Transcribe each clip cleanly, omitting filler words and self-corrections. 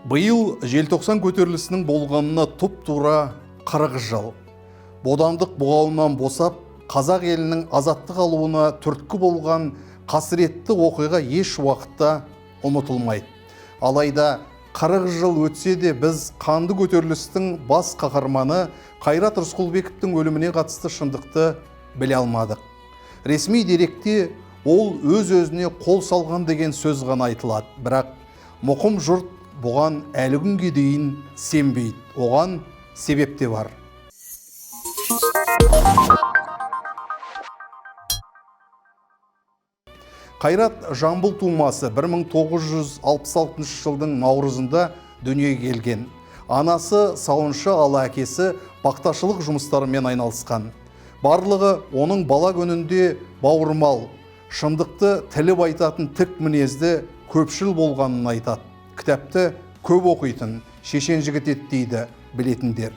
Биыл желтоқсан көтерілісінің болғанына тұп-тура 40 жыл. Бодандық бұғауынан босап, қазақ елінің азаттық алуына түрткі болған қасіретті оқиға еш уақытта ұмытылмайды. Алайда 40 жыл өтсе де біз қанды көтерілістің бас қаһарманы Қайрат Рысқұлбековтың өліміне қатысты шындықты біле алмадық. Ресми деректе ол өз-өзіне қол салған деген сөз ғана айтылады. Бірақ мұқым жұрт бұған әлі күнге дейін сенбейді. Оған себеп те бар. Қайрат Жамбыл тумасы 1966 жылдың наурызында дүниеге келген. Анасы сауыншы, ал әкесі бақташылық жұмыстарымен айналысқан. Барлығы оның бала күнінде бауырмал, шындықты тіліп айтатын тік мінезді көпшіл болғанын айтады. Кітапты көп оқитын, шешен жігіт еді дейді білетіндер.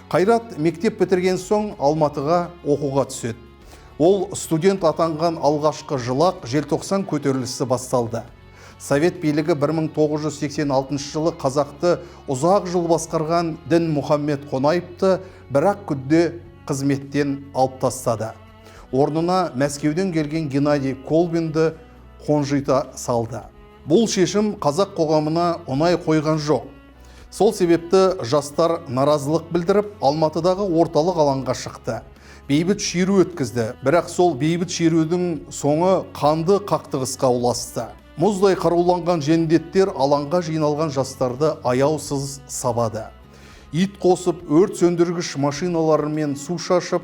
Қайрат мектеп бітірген соң Алматыға оқуға түседі. Ол студент атанған алғашқы жылақ желтоқсан көтерілісі басталды. Совет билігі 1986 жылы қазақты ұзақ жыл басқарған Дінмұхаммед Қонаевты бір-ақ күнде қызметтен алып тастады. Орнына Мәскеуден келген Геннадий Колбинді қонжита салды. Бұл шешім қазақ қоғамына ұнай қойған жоқ. Сол себепті жастар наразылық білдіріп, Алматыдағы орталық алаңға шықты. Бейбіт шеру өткізді. Бірақ сол бейбіт шерудің соңы қанды қақтығысқа ұласты. Мұздай қаруланған жендеттер алаңға жиналған жастарды аяусыз сабады. Ит қосып, өрт сөндіргіш машиналарымен су шашып,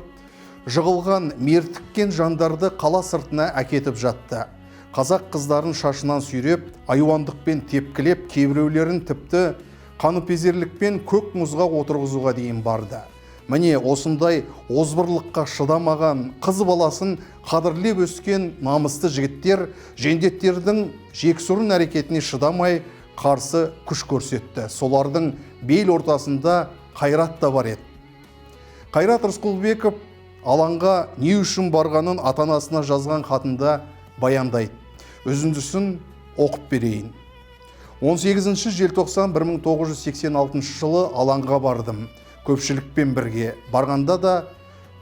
жығылған мертіккен жандарды қала сыртына әкетіп жатты. Қазақ қыздарын шашынан сүйреп, айуандықпен тепкілеп, кейбіреулерін тіпті қаныпезерлікпен көк мұзға отырғызуға дейін барды. Міне осындай озбырлыққа шыдамаған қыз баласын қадірлеп өскен намысты жігіттер жендеттердің жексұрын әрекетіне шыдамай қарсы күш көрсетті. Солардың бел ортасында Қайрат та бар еді. Қайрат Рысқұлбеков алаңға не үшін барғанын ата-анасына жазған хатында баяндайды. Үзіндісін оқып берейін. 18 желтоқсан 1986 жылы алаңға бардым. Көпшілікпен бірге. Барғанда да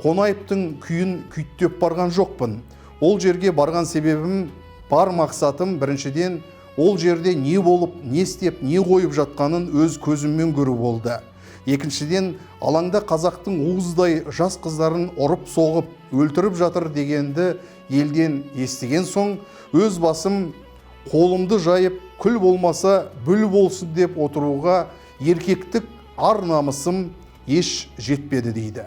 Қонаевтың күйін күйттеп барған жоқпын. Ол жерге барған себебім, бар мақсатым біріншіден ол жерде не болып, не істеп, не қойып жатқанын өз көзіммен көру болды. Екіншіден, алаңда қазақтың уыздай жас қыздарын ұрып соғып, өлтіріп жатыр дегенді елден естіген соң, өз басым қолымды жайып, күл болмаса бүл болсын деп отыруға еркектік ар намысым еш жетпеді дейді.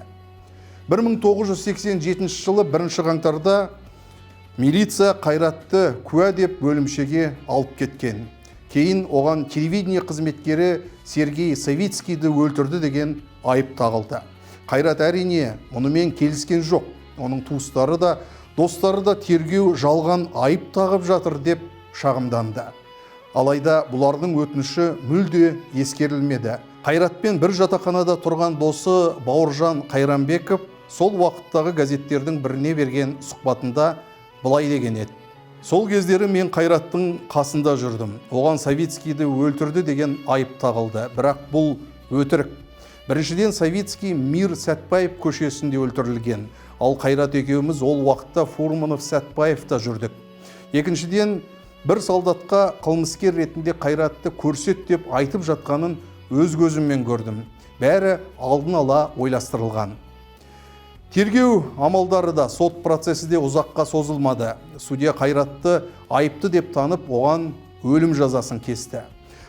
1987 жылы 1 қаңтарда милиция Қайратты куә деп бөлімшеге алып кеткен. Кейін оған телевидение қызметкері Сергей Савицкийді өлтірді деген айып тағылды. Қайрат әрине мұнымен келіскен жоқ. Оның туыстары да, достары да тергеу жалған айып тағып жатыр деп шағымданды. Алайда бұлардың өтініші мүлде ескерілмеді. Қайратпен бір жатақханада тұрған досы Бауыржан Қайранбеков сол уақыттағы газеттердің біріне берген сұхбатында былай деген еді. Сол кездері мен Қайраттың қасында жүрдім. Оған Савицкийді өлтірді деген айып тағылды. Бірақ бұл өтірік. Біріншіден, Савицкий Мир Сәтбаев көшесінде өлтірілген. Ал Қайрат екеуміз ол уақытта Фурманов Сәтбаевта жүрдік. Екіншіден, бір солдатқа қылмыскер ретінде Қайратты көрсет деп айтып жатқанын өз көзіммен көрдім. Бәрі алдын ала ойластырылған. Тергеу амалдары да, сот процесі де ұзаққа созылмады. Судья Қайратты айыпты деп танып, оған өлім жазасын кесті.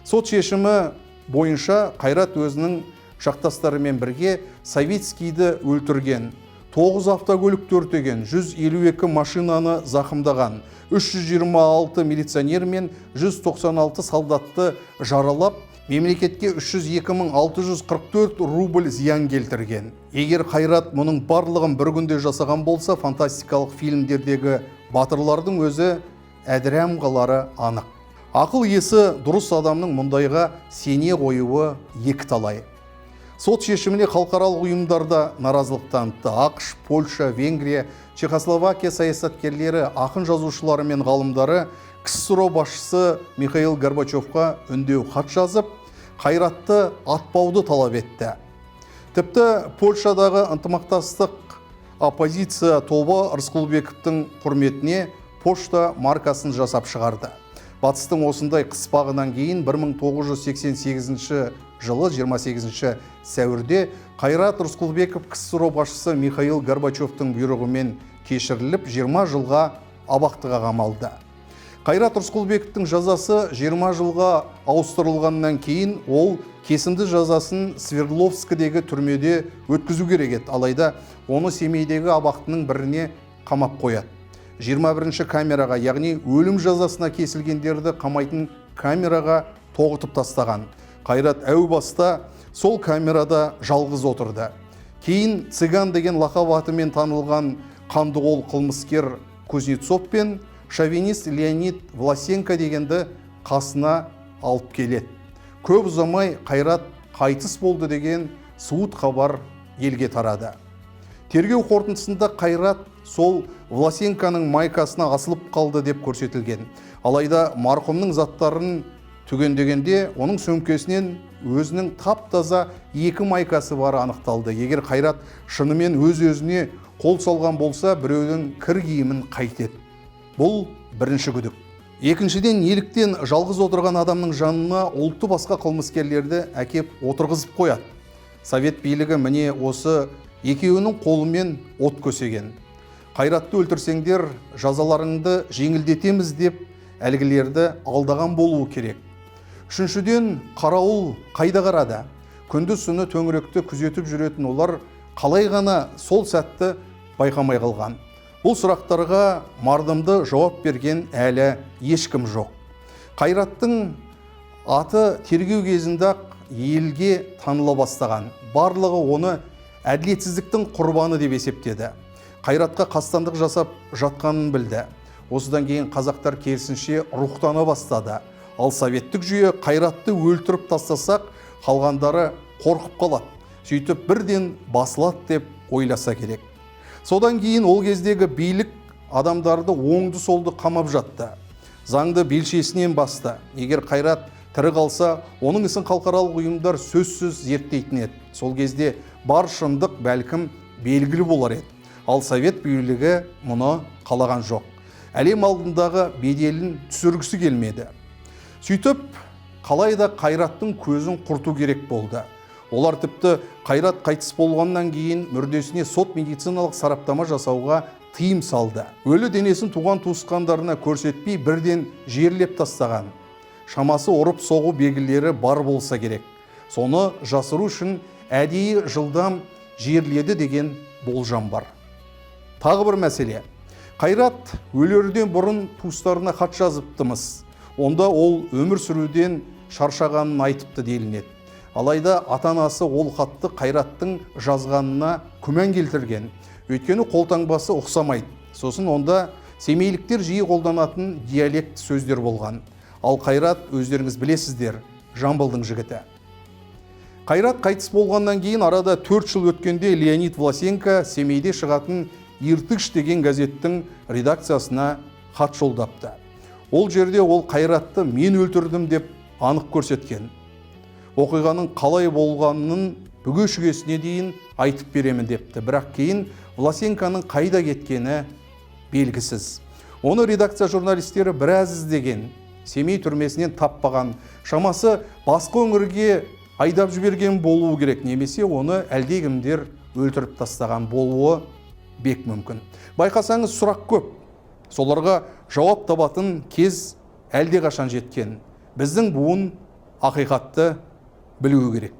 Сот шешімі бойынша Қайрат өзінің жақтастарымен бірге Савицкийді өлтірген, 9 автокөлікті өртеген, 152 машинаны зақымдаған, 326 милиционер мен 196 солдатты жаралап, мемлекетке 302.644 рубль зиян келтірген. Егер Қайрат мұның барлығын бір күнде жасаған болса, фантастикалық фильмдердегі батырлардың өзі әдірәм қалары анық. Ақыл есі дұрыс адамның мұндайға сене қоюы екі талай. Сот шешіміне халықаралық ұйымдарда наразылық танытты. ақш, Польша, Венгрия, Чехословакия саясаткерлері, ақын жазушылары мен ғалымдары КСРО басшысы Михаил Горбачевқа үндеу хат жазып, қайратты атпауды талап етті. Тіпті Польшадағы ынтымақтастық оппозиция тобы Рысқұлбековтың құрметіне пошта маркасын жасап шығарды. Батыстың осындай қыспағынан кейін 1988 жылы 28 сәуірде Қайрат Рысқұлбеков КСРО басшысы Михаил Горбачевтың бұйрығымен кешіріліп 20 жылға абақтыға қамалды. Қайрат Рысқұлбековтың жазасы 20 жылға ауыстырылғаннан кейін ол кесімді жазасын Свердловскідегі түрмеде өткізу керек еді. Алайда оны Семейдегі абақтының біріне қамап қояды. 21 камераға, яғни өлім жазасына кесілгендерді қамайтын камераға тоғытып тастаған. Қайрат әу баста сол камерада жалғыз отырды. Кейін цыган деген лақап атымен танылған қандықол қылмыскер Кузнецов пен шовинист Леонид Власенко дегенді қасына алып келеді. Көп ұзамай Қайрат қайтыс болды деген суыт хабар елге тарады. Тергеу қорытындысында Қайрат сол Власенконың майкасына асылып қалды деп көрсетілген. Алайда марқұмның заттарын түгендегенде оның сөмкесінен өзінің тап-таза 2 майкасы бары анықталды. Егер Қайрат шынымен өз-өзіне қол салған болса, біреудің кір киімін қайтеді. Бұл бірінші күдік. Екіншіден, неліктен жалғыз отырған адамның жанына ұлты басқа қылмыскерлерді әкеп отырғызып қояды. Совет билігі міне осы екеуінің қолымен от көсеген. Қайратты өлтірсеңдер, жазаларыңды жеңілдетеміз деп әлгілерді алдаған болуы керек. Үшіншіден, қарауыл қайда қарады? Күндіз түні төңіректі күзетіп жүретін олар қалай ғана сол сәтті байқамай қалған. Бұл сұрақтарға мардымды жауап берген әлі ешкім жоқ. Қайраттың аты тергеу кезінде елге таныла бастаған. Барлығы оны әділетсіздіктің құрбаны деп есептеді. Қайратқа қастандық жасап жатқанын білді. Осыдан кейін қазақтар керісінше рухтана бастады. Ал советтік жүйе Қайратты өлтіріп тастасақ, қалғандары қорқып қалады. Сөйтіп бірден басылады деп ойласа керек. Содан кейін ол кездегі билік адамдарды оңды-солды қамап жатты. Заңды белшесінен басты. Егер Қайрат тірі қалса, оның ісін халықаралық ұйымдар сөзсіз зерттейтін еді. Сол кезде бар шындық бәлкім белгілі болар еді. Ал совет билігі мұны қалаған жоқ. Әлем алдындағы беделін түсіргісі келмеді. Сөйтіп, қалайда Қайраттың көзін құрту керек болды. Олар тіпті Қайрат қайтыс болғаннан кейін мүрдесіне сот медициналық сараптама жасауға тыйым салды. Өлі денесін туған туысқандарына көрсетпей бірден жерлеп тастаған. Шамасы ұрып соғу белгілері бар болса керек. Соны жасыру үшін әдейі жылдам жерледі деген болжам бар. Тағы бір мәселе. Қайрат өлерден бұрын туыстарына хат жазыптымыз. Онда ол өмір сүруден шаршағанын айтыпты делінеді. Алайда ата-анасы ол хатты Қайраттың жазғанына күмән келтірген. Өйткені қолтаңбасы ұқсамайды. Сосын онда семейліктер жиі қолданатын диалект сөздер болған. Ал Қайрат, өздеріңіз білесіздер, Жамбылдың жігіті. Қайрат қайтыс болғаннан кейін арада 4 жыл өткенде Леонид Власенко Семейде шығатын «Иртыш» деген газеттің редакциясына хат жолдапты. Ол жерде ол Қайратты мен өлтірдім деп анық көрсеткен. Оқиғаның қалай болғанын бүге-шүгесіне дейін айтып беремін депті. Бірақ кейін Власенконың қайда кеткені белгісіз. Оны редакция журналистері біраз іздеген, Семей түрмесінен таппаған, шамасы басқа өңірге айдап жіберген болуы керек, немесе оны әлдекімдер өлтіріп тастаған болуы бек мүмкін. Байқасаңыз, сұрақ көп. Соларға жауап табатын кез әлде қашан жеткен. Біздің буын ақиқатты білуі керек.